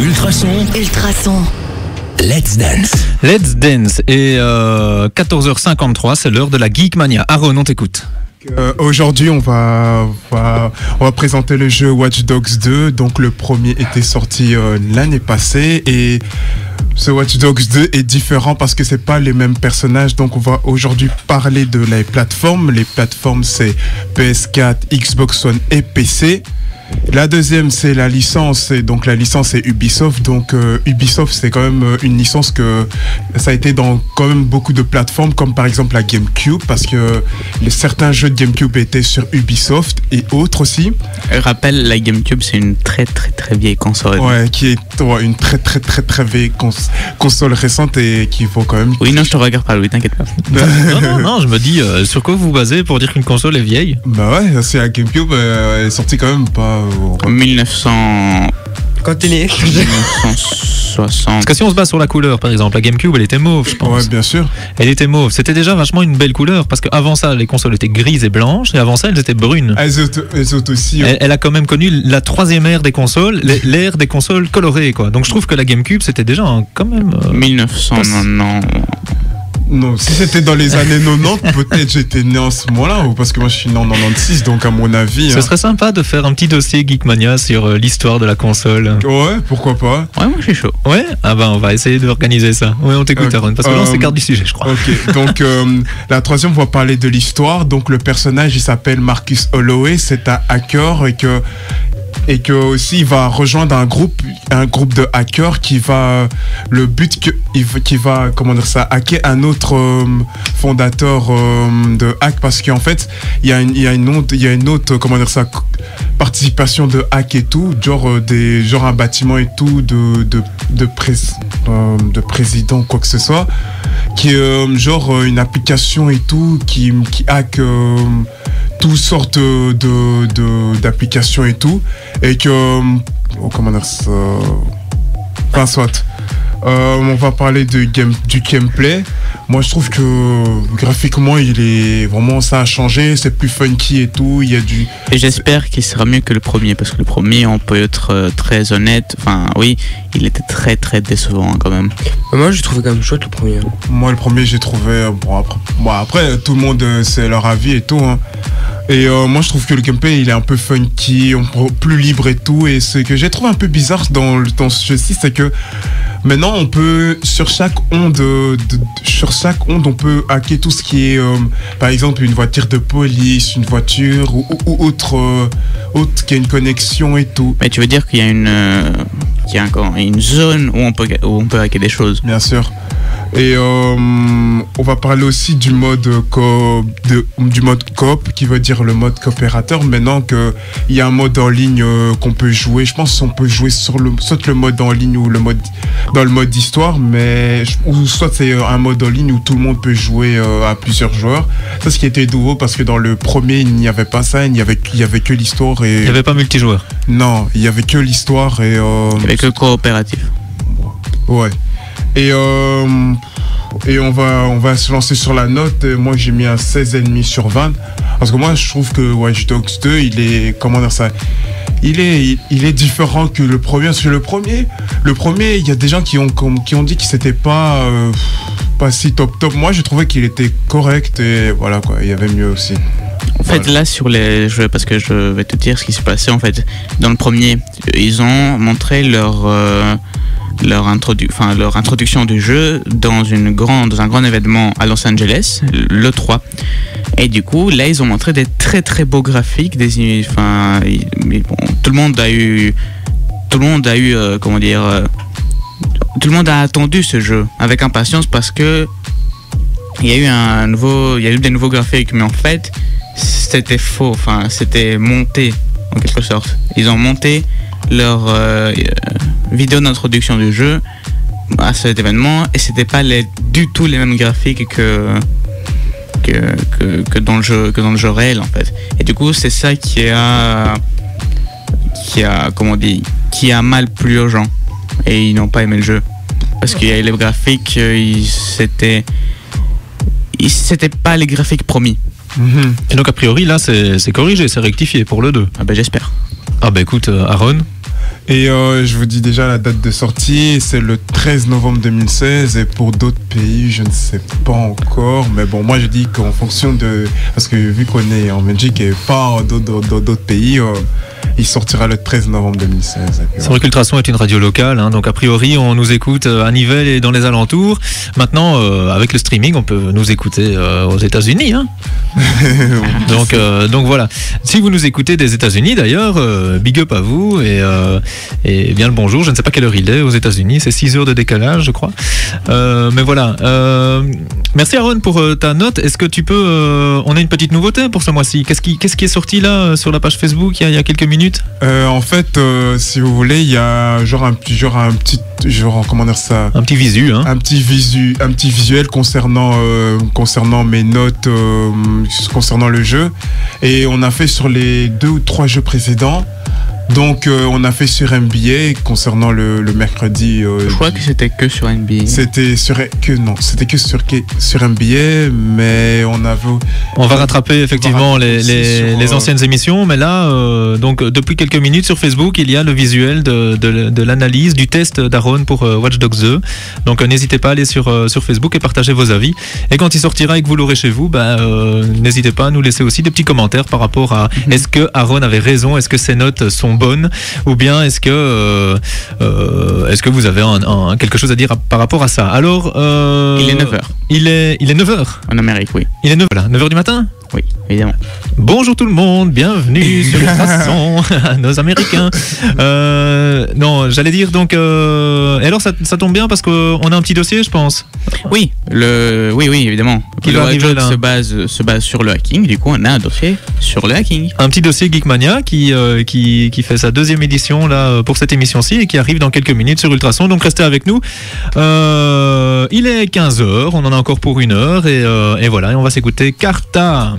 Ultrason. Let's Dance. Let's Dance. Et 14h53, c'est l'heure de la Geekmania. Aaron, on t'écoute. Aujourd'hui, on va présenter le jeu Watch Dogs 2. Donc, le premier était sorti l'année passée et ce Watch Dogs 2 est différent parce que c'est pas les mêmes personnages. Donc, on va aujourd'hui parler de les plateformes. Les plateformes, c'est PS4, Xbox One et PC. La deuxième, c'est la licence, et donc la licence c'est Ubisoft. Donc Ubisoft, c'est quand même une licence que ça a été dans quand même beaucoup de plateformes, comme par exemple la GameCube, parce que certains jeux de GameCube étaient sur Ubisoft et autres aussi. Je rappelle, la GameCube, c'est une très vieille console. Ouais, qui est une très vieille console récente et qui faut quand même... Oui, non, je te regarde pas, Louis, t'inquiète pas. non, je me dis, sur quoi vous vous basez pour dire qu'une console est vieille? Bah ouais, c'est la GameCube, elle est sortie quand même pas... 1900... Quand t'es né 1960. Parce que si on se base sur la couleur, par exemple, la GameCube, elle était mauve, je pense. Ouais, bien sûr. Elle était mauve. C'était déjà vachement une belle couleur, parce qu'avant ça, les consoles étaient grises et blanches, et avant ça, elles étaient brunes. Elles ont aussi... Elle a quand même connu la troisième ère des consoles, l'ère des consoles colorées, quoi. Donc je trouve que la GameCube, c'était déjà quand même... 1990. Non, si c'était dans les années 90, peut-être j'étais né en ce moment-là, ou parce que moi je suis né en 96, donc à mon avis... Ce serait sympa de faire un petit dossier Geekmania sur l'histoire de la console. Ouais, pourquoi pas. Ouais, moi je suis chaud. Ouais, ah ben on va essayer d'organiser ça. Ouais, on t'écoute Aaron, parce que là on s'écarte du sujet, je crois. Ok, donc la troisième, on va parler de l'histoire. Donc le personnage, il s'appelle Marcus Holloway, c'est un hacker et que aussi il va rejoindre un groupe de hackers qui va comment dire ça, hacker un autre fondateur de hack, parce qu'en fait il y a une autre comment dire ça, participation de hack et tout, genre un bâtiment et tout de président quoi que ce soit, qui est genre une application et tout qui hack toutes sortes d'applications et tout, et que comment dire ça, enfin soit on va parler du gameplay. Moi je trouve que graphiquement il est vraiment, ça a changé, c'est plus funky et tout, il y a du... Et j'espère qu'il sera mieux que le premier, parce que le premier, on peut être très honnête, enfin oui, il était très décevant quand même. Moi j'ai trouvé quand même chouette le premier. Moi le premier j'ai trouvé, après tout le monde c'est leur avis et tout hein. Et moi je trouve que le gameplay il est un peu funky, plus libre et tout, et ce que j'ai trouvé un peu bizarre dans ce jeu-ci, c'est que maintenant on peut sur chaque onde on peut hacker tout ce qui est par exemple une voiture de police, une voiture ou autre qui a une connexion et tout. Mais tu veux dire qu'il y a une zone où on peut hacker des choses? Bien sûr. Et on va parler aussi du mode coop, qui veut dire le mode coopérateur. Maintenant qu'il y a un mode en ligne qu'on peut jouer, je pense qu'on peut jouer sur soit le mode en ligne ou dans le mode d'histoire, ou soit c'est un mode en ligne où tout le monde peut jouer à plusieurs joueurs. Ça, ce qui était nouveau, parce que dans le premier il n'y avait pas ça, il n'y avait que l'histoire et... Il n'y avait pas multijoueur? Non, il n'y avait que l'histoire et... il n'y avait que coopératif. Ouais. Et on va se lancer sur la note. Moi j'ai mis un 16,5 sur 20, parce que moi je trouve que Watch Dogs 2 il est, comment dire ça, il est différent que le premier, parce que le premier il y a des gens qui ont dit que c'était pas si top. Moi j'ai trouvé qu'il était correct, et voilà quoi, il y avait mieux aussi. En fait, là, sur les jeux, parce que je vais te dire ce qui s'est passé, en fait, dans le premier, ils ont montré leur introduction du jeu dans un grand événement à Los Angeles, le 3. Et du coup, là, ils ont montré des très beaux graphiques, tout le monde a eu, comment dire, tout le monde a attendu ce jeu avec impatience, parce que il y a eu des nouveaux graphiques, mais en fait, c'était faux, enfin, c'était monté en quelque sorte. Ils ont monté leur vidéo d'introduction du jeu à cet événement, et c'était pas du tout les mêmes graphiques que dans le jeu réel en fait. Et du coup, c'est ça qui a mal plu aux gens, et ils n'ont pas aimé le jeu, parce qu'il y a les graphiques, c'était pas les graphiques promis. Et donc a priori là c'est corrigé, c'est rectifié pour le 2. Ah ben j'espère. Ah ben écoute Aaron. Et je vous dis déjà la date de sortie, c'est le 13 novembre 2016. Et pour d'autres pays, je ne sais pas encore. Mais bon, moi je dis qu'en fonction de... Parce que vu qu'on est en Belgique et pas dans d'autres pays, il sortira le 13 novembre 2016. C'est vrai qu'Ultrason est une radio locale, hein, donc a priori on nous écoute à Nivelles et dans les alentours. Maintenant, avec le streaming, on peut nous écouter aux États-Unis. Hein. donc voilà. Si vous nous écoutez des États-Unis d'ailleurs, big up à vous et bien le bonjour. Je ne sais pas quelle heure il est aux États-Unis, c'est 6 heures de décalage, je crois. Mais voilà. Merci Aaron pour ta note. Est-ce que tu peux... on a une petite nouveauté pour ce mois-ci. Qu'est-ce qui est sorti là sur la page Facebook il y a quelques minutes? En fait, si vous voulez, il y a comment dire ça? Un petit visu, hein. Un petit visuel concernant mes notes concernant le jeu. Et on a fait sur les 2 ou 3 jeux précédents. Donc on a fait sur NBA concernant le mercredi. Je crois que c'était que sur NBA. C'était que sur NBA, mais on va rattraper effectivement les anciennes émissions, mais là donc depuis quelques minutes sur Facebook, il y a le visuel de l'analyse du test d'Aaron pour Watch Dogs 2. Donc n'hésitez pas à aller sur Facebook et partager vos avis. Et quand il sortira et que vous l'aurez chez vous, n'hésitez pas à nous laisser aussi des petits commentaires par rapport à est-ce que Aaron avait raison, est-ce que ses notes sont bonnes, ou bien est-ce que vous avez quelque chose à dire par rapport à ça. Alors il est 9h. Il est 9h en Amérique, oui. Il est 9h du matin. Oui, évidemment. Bonjour tout le monde, bienvenue sur Ultrason, nos Américains. Non, j'allais dire donc. Et alors ça tombe bien parce qu'on a un petit dossier, je pense. Oui, évidemment. Le Watch Dogs se base sur le hacking. Du coup, on a un dossier sur le hacking. Un petit dossier Geekmania qui fait sa 2e édition là pour cette émission-ci et qui arrive dans quelques minutes sur Ultrason. Donc restez avec nous. Il est 15h, on en a encore pour 1 heure et voilà, et on va s'écouter Carta.